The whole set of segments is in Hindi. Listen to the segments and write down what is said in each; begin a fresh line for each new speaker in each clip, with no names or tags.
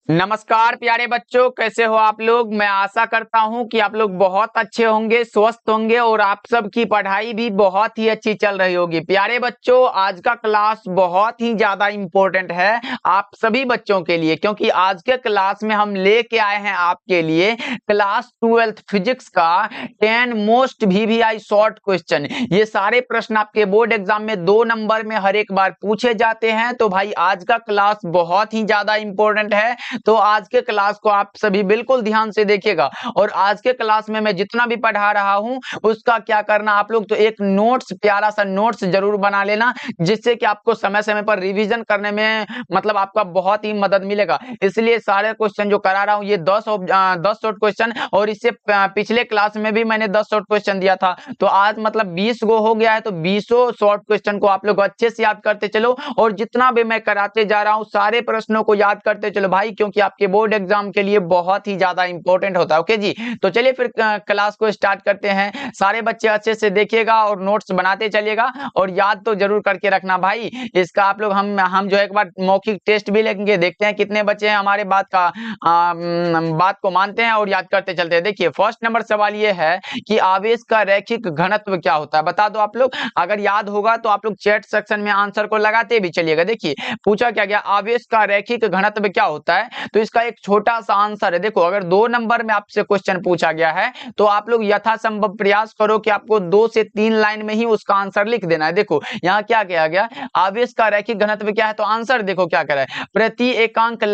नमस्कार प्यारे बच्चों, कैसे हो आप लोग। मैं आशा करता हूं कि आप लोग बहुत अच्छे होंगे, स्वस्थ होंगे और आप सब की पढ़ाई भी बहुत ही अच्छी चल रही होगी। प्यारे बच्चों, आज का क्लास बहुत ही ज्यादा इम्पोर्टेंट है आप सभी बच्चों के लिए, क्योंकि आज के क्लास में हम लेके आए हैं आपके लिए क्लास 12th फिजिक्स का 10 मोस्ट VVI शॉर्ट क्वेश्चन। ये सारे प्रश्न आपके बोर्ड एग्जाम में 2 नंबर में हर एक बार पूछे जाते हैं। तो भाई आज का क्लास बहुत ही ज्यादा इंपॉर्टेंट है, तो आज के क्लास को आप सभी बिल्कुल ध्यान से देखिएगा। और आज के क्लास में मैं जितना भी पढ़ा रहा हूं उसका क्या करना, आप लोग तो एक नोट्स, प्यारा सा नोट्स जरूर बना लेना, जिससे कि आपको समय समय पर रिवीजन करने में मतलब आपका बहुत ही मदद मिलेगा। इसलिए सारे क्वेश्चन जो करा रहा हूं ये 10 शॉर्ट क्वेश्चन, और इससे पिछले क्लास में भी मैंने 10 शॉर्ट क्वेश्चन दिया था, तो आज मतलब 20 गो हो गया है। तो 20 शॉर्ट क्वेश्चन को आप लोग अच्छे से याद करते चलो, और जितना भी मैं कराते जा रहा हूं सारे प्रश्नों को याद करते चलो भाई, क्योंकि आपके बोर्ड एग्जाम के लिए बहुत ही ज्यादा इंपॉर्टेंट होता है। ओके जी, तो चलिए फिर क्लास को स्टार्ट करते हैं। सारे बच्चे अच्छे से देखिएगा और नोट्स बनाते चलिएगा, और याद तो जरूर करके रखना भाई। इसका आप लोग हम जो एक बार मौखिक टेस्ट भी लेंगे, देखते हैं कितने बच्चे हैं हमारे बात को मानते हैं और याद करते चलते हैं। देखिए फर्स्ट नंबर सवाल ये है कि आवेश का रैखिक घनत्व क्या होता है, बता दो आप लोग। अगर याद होगा तो आप लोग चैट सेक्शन में आंसर को लगाते भी चलिएगा। देखिए पूछा क्या गया, आवेश का रैखिक घनत्व क्या होता है, तो इसका एक छोटा सा आंसर है। देखो अगर 2 नंबर में आपसे क्वेश्चन पूछा गया है तो आप लोग यथासंभव प्रयास करो कि आपको 2 से 3 लाइन में ही उसका आंसर लिख देना है। देखो यहाँ क्या किया गया, आवेश का रैखिक घनत्व क्या है, तो आंसर देखो क्या करा है, प्रति एकांक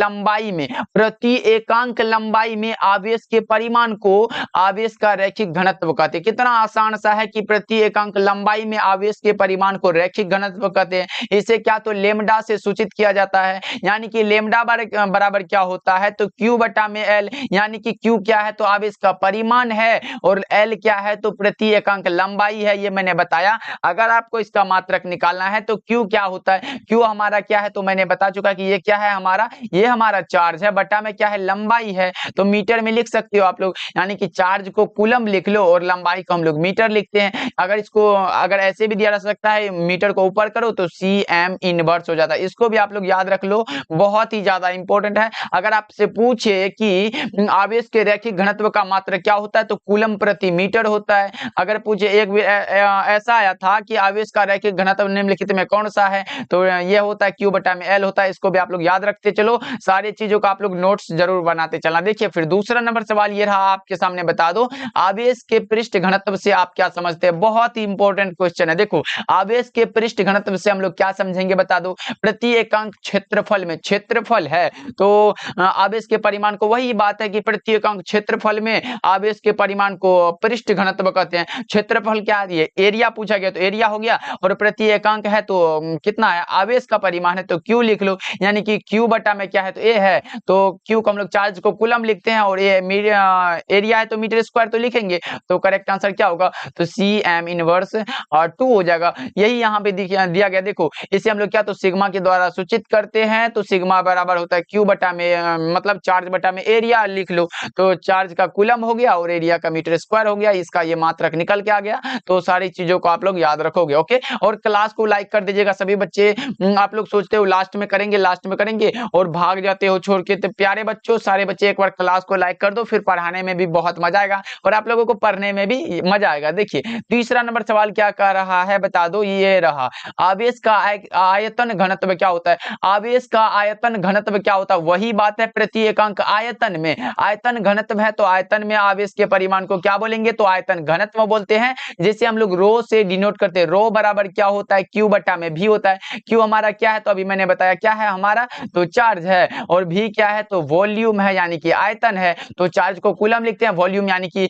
लंबाई में आवेश के परिमाण को आवेश का रैखिक घनत्व कहते हैं। कितना आसान सा है कि प्रति एकांक लंबाई में आवेश के परिमाण को रैखिक घनत्व कहते हैं। इसे क्या तो लेमडा से सूचित किया जाता है, यानी कि लेमडा बराबर क्या होता है, तो Q बटा में L, यानी कि Q क्या है तो आवेश का परिमाण है, और L क्या है तो प्रति एकांक लंबाई है, ये मैंने बताया। अगर आपको इसका मात्रक निकालना है तो Q क्या होता है, Q हमारा क्या है तो मैंने बता चुका कि ये क्या है हमारा, ये हमारा चार्ज है, बटा में क्या है लंबाई है, तो मीटर में लिख सकते हो आप लोग, यानी कि चार्ज को कूलम लिख लो और लंबाई को हम लोग मीटर लिखते हैं। अगर ऐसे भी दिया जा सकता है, मीटर को ऊपर करो तो CM इनवर्स हो जाता है। इसको भी आप लोग याद रख लो, बहुत ही ज्यादा इंपॉर्टेंट है। अगर आपसे पूछे कि आवेश के रैखिक घनत्व का मात्रक क्या होता है, तो कूलम प्रति मीटर होता है। अगर पूछे एक ऐसा आया था कि आवेश का रैखिक घनत्व निम्नलिखित में कौन सा है, तो ये होता है Q बटा में L होता है। इसको भी आप लोग याद रखते चलो, सारी चीजों का आप लोग नोट्स जरूर बनाते चलना। देखिए फिर दूसरा नंबर सवाल ये रहा आपके सामने, बता दो आवेश के पृष्ठ घनत्व से आप क्या समझते हैं। बहुत ही इंपॉर्टेंट क्वेश्चन है। देखो आवेश के पृष्ठ घनत्व से हम लोग क्या समझेंगे, बता दो। प्रति एकांक क्षेत्रफल में, क्षेत्रफल है तो आवेश के परिमाण को, वही बात है कि प्रति एकांक क्षेत्रफल में आवेश के परिमाण को पृष्ठ घनत्व कहते हैं। क्षेत्रफल क्या है, ये एरिया पूछा गया तो एरिया हो गया, और प्रति एकांक है तो कितना है आवेश का परिमाण है तो Q लिख लो, यानी कि Q बटा में क्या है तो A है, तो Q को हम लोग चार्ज को कूलम लिखते हैं, और एरिया है तो मीटर स्क्वायर तो लिखेंगे। तो करेक्ट आंसर क्या होगा, तो CM इनवर्स 2 हो जाएगा। यही यहाँ पे दिया गया। देखो इसे हम लोग क्या तो सिग्मा के द्वारा सूचित करते हैं, तो सिग्मा बराबर होता है Q बटा में मतलब चार्ज बटा में एरिया लिख लो, तो चार्ज का कूलम हो गया और एरिया का मीटर स्क्वायर हो गया। इसका ये मात्रक निकल के आ गया। तो सारी चीजों को आप लोग याद रखोगे। ओके, और क्लास को लाइक कर दीजिएगा सभी बच्चे। आप लोग सोचते हो लास्ट में करेंगे और भाग जाते हो छोड़ के, तो प्यारे बच्चों सारे बच्चे एक बार क्लास को लाइक कर दो, फिर पढ़ाने में भी बहुत मजा आएगा और आप लोगों को पढ़ने में भी मजा आएगा। देखिए तीसरा नंबर सवाल क्या कह रहा है, बता दो। ये रहा आवेश का आयतन घनत्व क्या होता है। आवेश का आयतन घनत्व क्या होता है, वही बात है प्रति एकांक आयतन में। आयतन घनत्व है तो आयतन में आवेश के परिमाण को क्या बोलेंगे, तो आयतन घनत्व बोलते हैं, जिसे हम लोग रो से डिनोट करते हैं। रो बराबर क्या होता है, Q बटा में V होता है। Q हमारा क्या है तो अभी मैंने बताया क्या है हमारा, तो चार्ज है, और V क्या है तो वॉल्यूम है, यानी कि आयतन है। तो चार्ज को कूलम लिखते हैं, वॉल्यूम यानी कि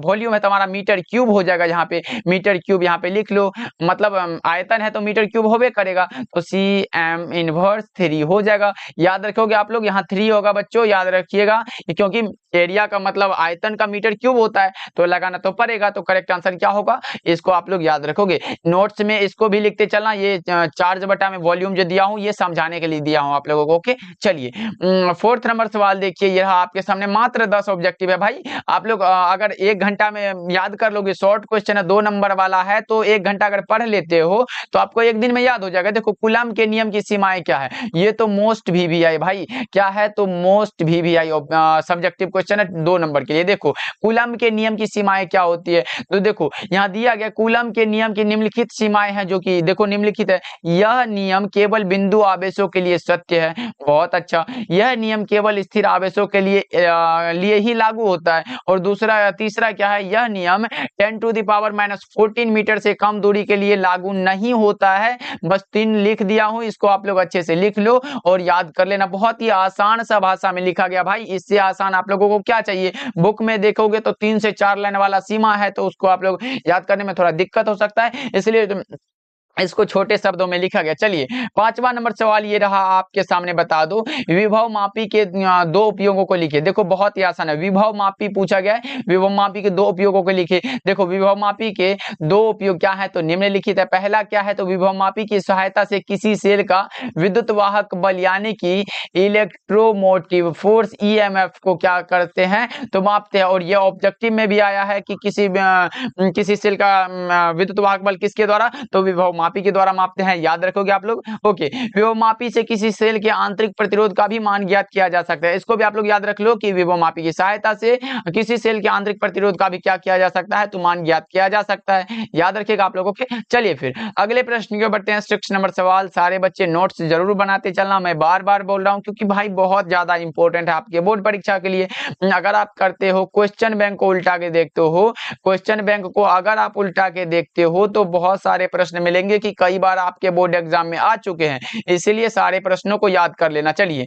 वॉल्यूम है तो हमारा मीटर क्यूब हो जाएगा। यहाँ पे मीटर क्यूब यहाँ पे लिख लो, मतलब आयतन है तो मीटर क्यूब होबे करेगा, तो CM इनवर्स 3 हो जाएगा। याद रखोगे आप लोग, यहाँ 3 होगा बच्चों, याद रखिएगा, क्योंकि एरिया का मतलब आयतन का मीटर क्यूब होता है, तो लगाना तो पड़ेगा। तो करेक्ट आंसर क्या होगा, इसको आप लोग याद रखोगे। नोट्स में इसको भी लिखते चलना, ये चार्ज बटा में वॉल्यूम जो दिया हूं ये समझाने के लिए दिया हूं आप लोगों को। ओके चलिए फोर्थ नंबर सवाल देखिए, यह आपके सामने मात्र 10 ऑब्जेक्टिव है भाई। आप लोग अगर 1 घंटा में याद कर लोगे, शॉर्ट क्वेश्चन है, 2 नंबर वाला है, तो 1 घंटा अगर पढ़ लेते हो तो आपको 1 दिन में याद हो जाएगा। देखो कूलम के नियम की सीमाएं क्या है, ये तो मोस्ट VVI भाई क्या है, तो मोस्ट VVI सब्जेक्टिव क्वेश्चन है 2 नंबर के लिए। देखो कूलम के नियम की सीमाएं क्या होती है, तो देखो यहाँ दिया गया कूलम के नियम की निम्नलिखित सीमाएं हैं, जो कि देखो निम्नलिखित है। यह नियम केवल बिंदु आवेशों के लिए सत्य है, बहुत अच्छा। यह नियम केवल स्थिर आवेशों के लिए ही लागू होता है। और दूसरा तीसरा क्या है, यह नियम 10⁻⁻14 मीटर से कम दूरी के लिए लागू नहीं होता है। बस 3 लिख दिया हूं, इसको आप लोग अच्छे से लिख लो और याद कर लेना। बहुत ही आसान सा भाषा में लिखा गया भाई, इससे आसान आप लोगों को क्या चाहिए। बुक में देखोगे तो 3 से 4 लाइन वाला सीमा है, तो उसको आप लोग याद करने में थोड़ा दिक्कत हो सकता है, इसलिए इसको छोटे शब्दों में लिखा गया। चलिए 5वां नंबर सवाल ये रहा आपके सामने, बता दो विभव मापी के 2 उपयोगों को लिखिए। देखो बहुत ही आसान है, विभव मापी पूछा गया है, विभव मापी के 2 उपयोगों को लिखिए। देखो विभव मापी के 2 उपयोग क्या है, तो निम्नलिखित है। पहला क्या है, तो विभव मापी की सहायता से किसी सेल का विद्युत वाहक बल यानी कि इलेक्ट्रोमोटिव फोर्स EMF को क्या करते हैं, तो मापते हैं। और ये ऑब्जेक्टिव में भी आया है कि किसी सेल का विद्युत वाहक बल किसके द्वारा, तो विभव मापी के द्वारा मापते हैं, याद रखोगे आप लोग। ओके विभव मापी से किसी सेल के आंतरिक प्रतिरोध का भी मान ज्ञात किया जा सकता है, इसको भी आप लोग याद रख लो कि विभव मापी की सहायता से किसी सेल के आंतरिक प्रतिरोध का भी क्या किया जा सकता है, तो मान ज्ञात किया जा सकता है, याद रखिएगा आप लोगों के। चलिए फिर अगले प्रश्न की बढ़ते हैं। 6 नंबर सवाल, सारे बच्चे नोट्स जरूर बनाते चलना, मैं बार बार बोल रहा हूं क्योंकि भाई बहुत ज्यादा इंपॉर्टेंट है आपके बोर्ड परीक्षा के लिए। अगर आप करते हो क्वेश्चन बैंक को उल्टा के देखते हो, क्वेश्चन बैंक को अगर आप उल्टा के देखते हो तो बहुत सारे प्रश्न मिलेंगे कि कई बार आपके बोर्ड एग्जाम में आ चुके हैं, इसलिए सारे प्रश्नों को याद कर लेना। चलिए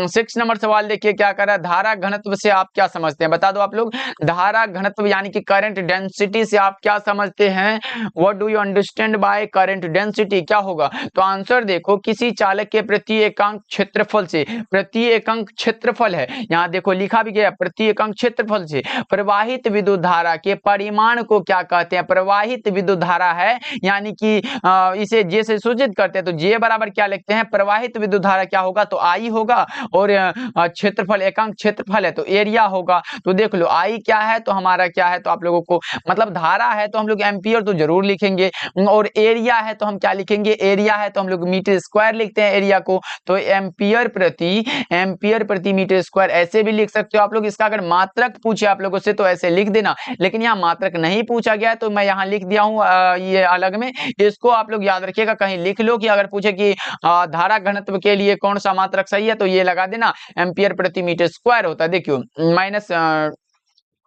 6 नंबर सवाल देखिए क्या कर रहा है, धारा घनत्व से आप क्या समझते हैं, बता दो आप लोग। धारा घनत्व यानी कि करंट डेंसिटी से आप क्या समझते हैं, what do you understand by current density, क्या होगा। तो आंसर देखो, किसी चालक के प्रति एकांक क्षेत्रफल से, प्रति एकांक क्षेत्रफल है यहाँ देखो लिखा भी गया, प्रति एकांक क्षेत्रफल से प्रवाहित विद्युत धारा के परिमाण को क्या कहते हैं, प्रवाहित विद्युत धारा है, यानी कि इसे जे से सूचित करते हैं। तो जे बराबर क्या लिखते हैं, प्रवाहित विद्युत धारा क्या होगा, तो आई होगा, और क्षेत्रफल एकांक क्षेत्रफल है तो एरिया होगा। तो देख लो आई क्या है, तो हमारा क्या है, तो आप लोगों को मतलब धारा है तो हम लोग एम्पियर तो जरूर लिखेंगे, और एरिया है तो हम क्या लिखेंगे, एरिया है तो हम लोग मीटर स्क्वायर लिखते हैं एरिया को, तो एम्पियर प्रति मीटर स्क्वायर ऐसे भी लिख सकते हो आप लोग। इसका अगर मात्रक पूछे आप लोगों से तो ऐसे लिख देना, लेकिन यहाँ मात्रक नहीं पूछा गया है तो मैं यहाँ लिख दिया हूँ ये अलग में, इसको आप लोग याद रखिएगा, कहीं लिख लो कि अगर पूछे कि धारा घनत्व के लिए कौन सा मात्रक सही है, तो ये लगा देना, एम्पियर प्रति मीटर स्क्वायर होता है। देखियो माइनस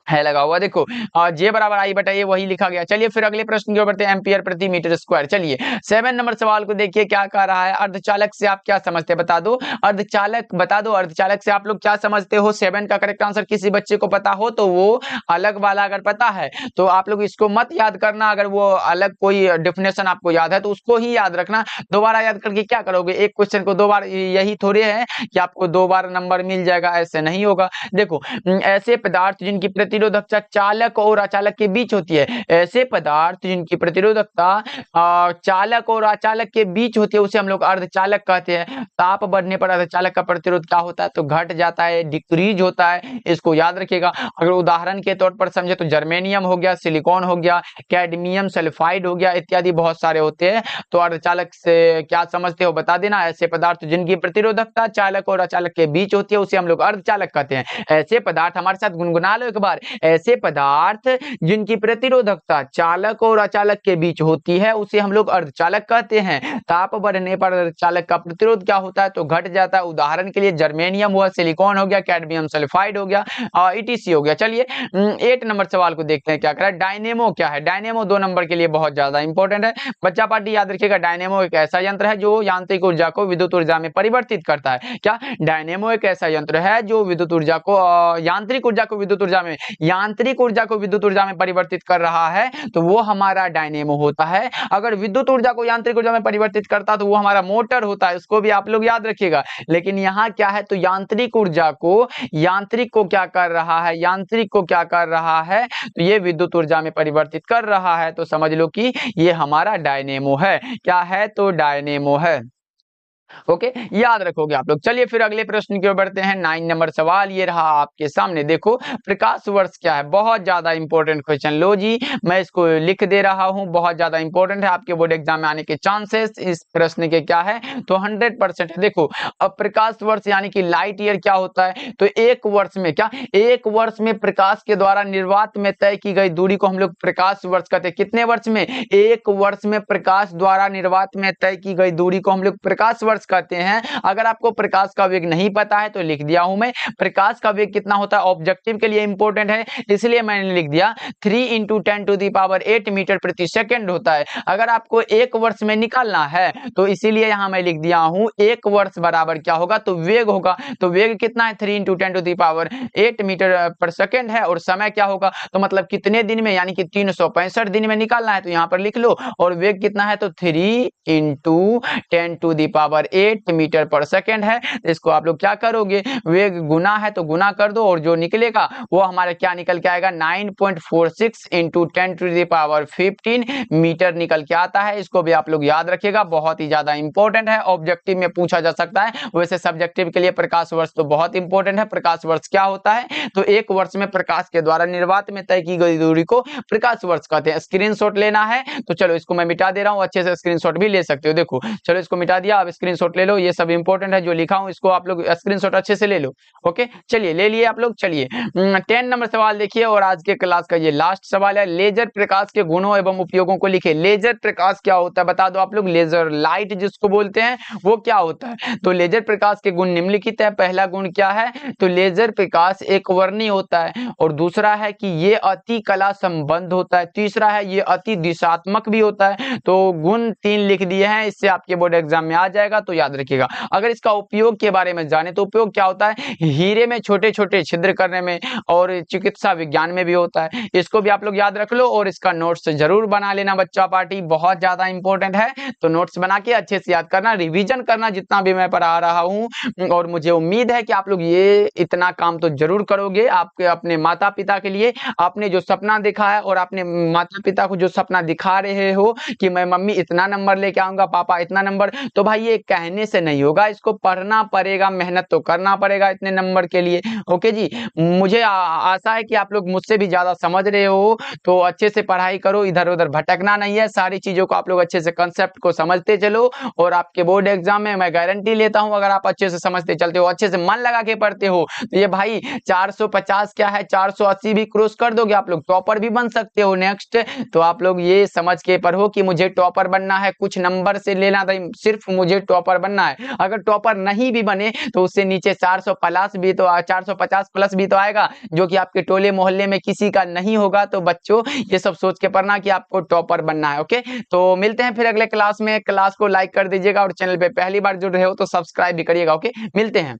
है लगा हुआ, देखो जे बराबर आई बटा ए वही लिखा गया। चलिए फिर अगले प्रश्न की ओर बढ़ते हैं, एम्पियर प्रति मीटर स्क्वायर। चलिए 7 नंबर सवाल को देखिए क्या कह रहा है, अर्धचालक से आप क्या समझते हैं, बता दो। अर्धचालक बता दो, अर्धचालक से आप लोग क्या समझते हो। 7 का करेक्ट आंसर किसी बच्चे को पता हो तो वो अलग वाला अगर पता है तो आप लोग इसको मत याद करना, अगर वो अलग कोई डेफिनेशन आपको याद है तो उसको ही याद रखना। दोबारा याद करके क्या करोगे, एक क्वेश्चन को 2 बार, यही थोड़े है कि आपको 2 बार नंबर मिल जाएगा, ऐसे नहीं होगा। देखो ऐसे पदार्थ जिनकी प्रतिरोधकता चालक और अचालक के बीच होती है, ऐसे पदार्थ जिनकी प्रतिरोधकता चालक और अचालक के बीच होती है उसे हम लोग अर्धचालक कहते हैं। ताप बढ़ने पर अर्धचालक का प्रतिरोध क्या होता है, तो घट जाता है, डिक्रीज होता है, इसको याद रखिएगा। अगर उदाहरण के तौर पर समझे तो जर्मेनियम हो गया, सिलिकॉन हो गया, कैडमियम सल्फाइड हो गया, इत्यादि बहुत सारे होते हैं। तो अर्धचालक से क्या समझते हो बता देना। ऐसे पदार्थ जिनकी प्रतिरोधकता चालक और अचालक के बीच होती है उसे हम लोग अर्धचालक कहते हैं। ऐसे पदार्थ, हमारे साथ गुनगुना लो एक बार, ऐसे पदार्थ जिनकी प्रतिरोधकता चालक और अचालक के बीच होती है उसे हम लोग अर्धचालक कहते हैं। ताप बढ़ने पर अर्धचालक का प्रतिरोध क्या होता है, तो घट जाता है। उदाहरण के लिए जर्मेनियम हुआ, सिलिकॉन हो गया, कैडमियम सल्फाइड हो गया, ETC हो गया। चलिए 8 नंबर सवाल को देखते हैं क्या करा। डायनेमो क्या है, डायनेमो 2 नंबर के लिए बहुत ज्यादा इंपॉर्टेंट है, बच्चा पार्टी याद रखिएगा। डायनेमो एक ऐसा यंत्र है जो यांत्रिक ऊर्जा को विद्युत ऊर्जा में परिवर्तित करता है। क्या डायनेमो एक ऐसा यंत्र है जो विद्युत ऊर्जा को यांत्रिक ऊर्जा को विद्युत ऊर्जा में यांत्रिक ऊर्जा को विद्युत ऊर्जा में परिवर्तित कर रहा है तो वो हमारा डायनेमो होता है। अगर विद्युत ऊर्जा को यांत्रिक ऊर्जा में परिवर्तित करता तो वो हमारा मोटर होता है, उसको भी आप लोग याद रखिएगा। लेकिन यहाँ क्या है, तो यांत्रिक ऊर्जा को यांत्रिक को क्या कर रहा है, यांत्रिक को क्या कर रहा है, तो ये विद्युत ऊर्जा में परिवर्तित कर रहा है। तो समझ लो कि ये हमारा डायनेमो है। क्या है, तो डायनेमो है। ओके, याद रखोगे आप लोग। चलिए फिर अगले प्रश्न की ओर बढ़ते हैं। 9 नंबर सवाल ये रहा आपके सामने। देखो प्रकाश वर्ष क्या है, बहुत ज्यादा इंपॉर्टेंट क्वेश्चन। लो जी, मैं इसको लिख दे रहा हूं, बहुत ज्यादा इंपॉर्टेंट है, आपके बोर्ड एग्जाम में आने के चांसेस इस प्रश्न के क्या है, तो 100% है। देखो अब प्रकाश वर्ष यानी कि लाइट ईयर क्या होता है, तो एक वर्ष में क्या, एक वर्ष में प्रकाश के द्वारा निर्वात में तय की गई दूरी को हम लोग प्रकाश वर्ष कहते हैं। कितने वर्ष में, एक वर्ष में प्रकाश द्वारा निर्वात में तय की गई दूरी को हम लोग प्रकाश वर्ष कहते हैं। अगर आपको प्रकाश का वेग नहीं पता है तो लिख दिया हूं मैं, प्रकाश का वेग कितना होता है, ऑब्जेक्टिव के लिए इंपॉर्टेंट है इसलिए मैंने लिख दिया 3 × 10⁸ मीटर प्रति सेकंड होता है। अगर आपको एक वर्ष में निकालना है तो इसीलिए यहां मैं लिख दिया हूं एक वर्ष बराबर क्या होगा, तो वेग होगा। तो वेग कितना है, 3 × 10⁸ मीटर पर सेकंड है। और समय क्या होगा, तो मतलब कितने दिन में, यानी कि 365 दिन में निकालना है, तो यहां पर लिख लो। और वेग कितना है, तो 3 × 10⁸ मीटर पर सेकंड है। इसको आप लोग क्या करोगे, वेग गुना है तो गुना कर दो और जो निकलेगा वो हमारा क्या निकल के आएगा, 9.46 × 10⁻15 मीटर निकल के आता है। इसको भी आप लोग याद रखिएगा, बहुत ही ज्यादा इंपॉर्टेंट है, ऑब्जेक्टिव में पूछा जा सकता है। वैसे सब्जेक्टिव के लिए प्रकाश वर्ष तो बहुत इंपॉर्टेंट है। प्रकाश वर्ष क्या होता है, तो एक वर्ष में प्रकाश के द्वारा निर्वात में तय की गई दूरी को प्रकाश वर्ष कहते हैं। स्क्रीनशॉट लेना है तो चलो इसको मैं मिटा दे रहा हूं, अच्छे से स्क्रीनशॉट भी ले सकते हो। देखो चलो इसको मिटा दिया, अब स्क्रीनशॉट ले लो, ये सब इंपॉर्टेंट है जो लिखा हूं, इसको आप लोग स्क्रीनशॉट अच्छे से ले लो। ओके चलिए ले लिए आप लोग। चलिए 10 नंबर सवाल देखिए और आज के क्लास का ये लास्ट सवाल है। लेजर प्रकाश के गुणों एवं उपयोगों को लिखे। लेजर प्रकाश क्या होता है बता दो आप लोग, लेजर लाइट जिसको बोलते हैं वो क्या होता है, तो लेजर प्रकाश के गुण निम्नलिखित है। पहला गुण क्या है, तो लेजर प्रकाश एक वर्णीय होता है, और दूसरा है कि ये अति कला संबंध होता है, तीसरा है ये अति दिशात्मक भी होता है। तो गुण 3 लिख दिए हैं, इससे आपके बोर्ड एग्जाम में आ जाएगा, तो याद रखिएगा। अगर इसका उपयोग के बारे में जाने तो उपयोग क्या होता है, हीरे में छोटे छोटे छिद्र करने में और चिकित्सा विज्ञान में भी होता है। इसको भी आप लोग याद रख लो और इसका नोट्स जरूर बना लेना बच्चा पार्टी, बहुत ज्यादा इंपॉर्टेंट है। तो नोट्स बना के अच्छे से याद करना, रिवीजन करना जितना भी मैं पढ़ा रहा हूं, और मुझे उम्मीद है कि आप लोग ये इतना काम तो जरूर करोगे आपके अपने माता पिता के लिए। आपने जो सपना देखा है और अपने माता पिता को जो सपना दिखा रहे हो कि मैं मम्मी इतना नंबर लेके आऊंगा, पापा इतना नंबर, तो भाई ये कहने से नहीं होगा, इसको पढ़ना पड़ेगा, मेहनत तो करना पड़ेगा इतने नंबर के लिए। ओके जी, मुझे आशा है कि आप लोग मुझसे भी ज्यादा समझ रहे हो, तो अच्छे से पढ़ाई करो, इधर उधर भटकना नहीं है, सारी चीजों को आप लोग अच्छे से कंसेप्ट को समझते चलो। और आपके बोर्ड एग्जाम में मैं गारंटी लेता हूं अगर आप अच्छे से समझते चलते हो, अच्छे से मन लगा के पढ़ते हो, तो ये भाई 450 क्या है 480 भी क्रॉस कर दोगे, आप लोग टॉपर भी बन सकते हो नेक्स्ट। तो आप लोग ये समझ के पढ़ो कि मुझे टॉपर बनना है, कुछ नंबर से लेना था, सिर्फ मुझे टॉपर बनना है। अगर टॉपर नहीं भी बने तो उससे नीचे 450 प्लस भी तो आएगा, जो कि आपके टोले मोहल्ले में किसी का नहीं होगा। तो बच्चों ये सब सोच के पढ़ना कि आपको टॉपर बनना है। ओके, तो मिलते हैं फिर अगले क्लास में। क्लास को लाइक कर दीजिएगा और चैनल पे पहली बार जुड़ रहे हो तो सब्सक्राइब भी करिएगा। ओके, मिलते हैं।